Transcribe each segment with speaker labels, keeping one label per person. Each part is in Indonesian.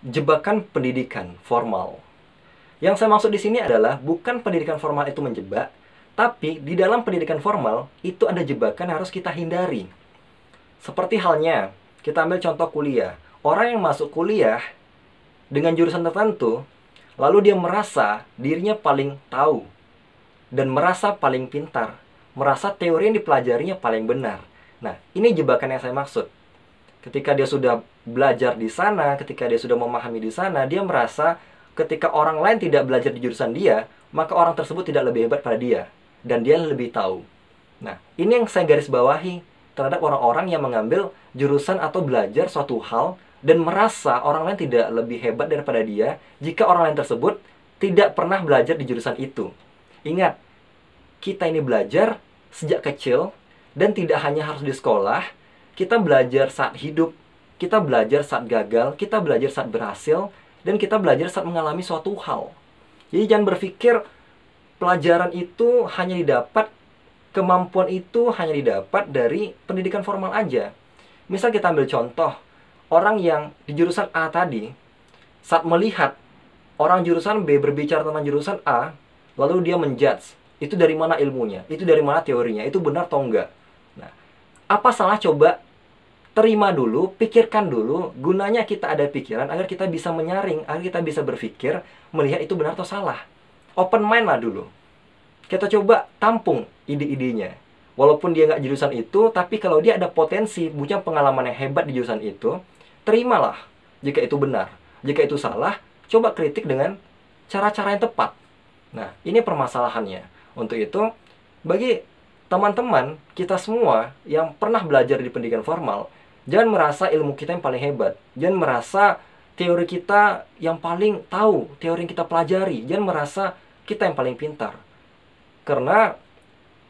Speaker 1: jebakan pendidikan formal. Yang saya maksud di sini adalah bukan pendidikan formal itu menjebak, tapi di dalam pendidikan formal itu ada jebakan yang harus kita hindari. Seperti halnya, kita ambil contoh kuliah. Orang yang masuk kuliah dengan jurusan tertentu, lalu dia merasa dirinya paling tahu dan merasa paling pintar, merasa teori yang dipelajarinya paling benar. Nah, ini jebakan yang saya maksud. Ketika dia sudah belajar di sana, ketika dia sudah memahami di sana, dia merasa ketika orang lain tidak belajar di jurusan dia, maka orang tersebut tidak lebih hebat pada dia, dan dia lebih tahu. Nah, ini yang saya garis bawahi terhadap orang-orang yang mengambil jurusan atau belajar suatu hal dan merasa orang lain tidak lebih hebat daripada dia jika orang lain tersebut tidak pernah belajar di jurusan itu. Ingat, kita ini belajar sejak kecil dan tidak hanya harus di sekolah. Kita belajar saat hidup, kita belajar saat gagal, kita belajar saat berhasil, dan kita belajar saat mengalami suatu hal. Jadi jangan berpikir pelajaran itu hanya didapat, kemampuan itu hanya didapat dari pendidikan formal aja. Misal kita ambil contoh, orang yang di jurusan A tadi, saat melihat orang jurusan B berbicara tentang jurusan A, lalu dia menjudge, itu dari mana ilmunya, itu dari mana teorinya, itu benar atau enggak. Nah, apa salah coba terima dulu, pikirkan dulu, gunanya kita ada pikiran agar kita bisa menyaring, agar kita bisa berpikir, melihat itu benar atau salah. Open mind lah dulu. Kita coba tampung ide-idenya. Walaupun dia nggak jurusan itu, tapi kalau dia ada potensi, punya pengalaman yang hebat di jurusan itu, terimalah jika itu benar. Jika itu salah, coba kritik dengan cara-cara yang tepat. Nah, ini permasalahannya. Untuk itu, bagi teman-teman kita semua yang pernah belajar di pendidikan formal, jangan merasa ilmu kita yang paling hebat. Jangan merasa teori kita yang paling tahu, teori yang kita pelajari. Jangan merasa kita yang paling pintar. Karena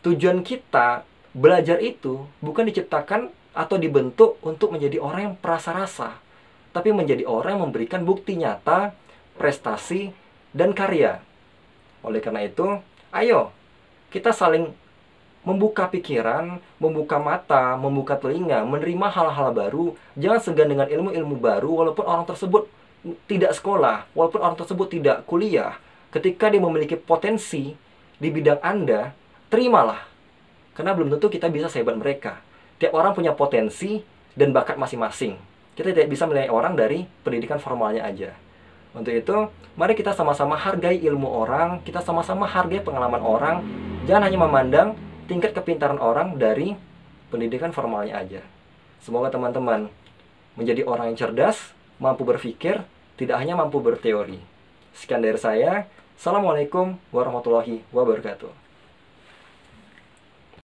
Speaker 1: tujuan kita belajar itu bukan diciptakan atau dibentuk untuk menjadi orang yang perasa-rasa, tapi menjadi orang yang memberikan bukti nyata, prestasi, dan karya. Oleh karena itu, ayo kita saling membuka pikiran, membuka mata, membuka telinga, menerima hal-hal baru. Jangan segan dengan ilmu-ilmu baru walaupun orang tersebut tidak sekolah, walaupun orang tersebut tidak kuliah. Ketika dia memiliki potensi di bidang Anda, terimalah. Karena belum tentu kita bisa sehebat mereka. Tiap orang punya potensi dan bakat masing-masing. Kita tidak bisa menilai orang dari pendidikan formalnya aja. Untuk itu, mari kita sama-sama hargai ilmu orang, kita sama-sama hargai pengalaman orang. Jangan hanya memandang tingkat kepintaran orang dari pendidikan formalnya aja. Semoga teman-teman menjadi orang yang cerdas, mampu berpikir, tidak hanya mampu berteori. Sekian dari saya. Assalamualaikum warahmatullahi wabarakatuh.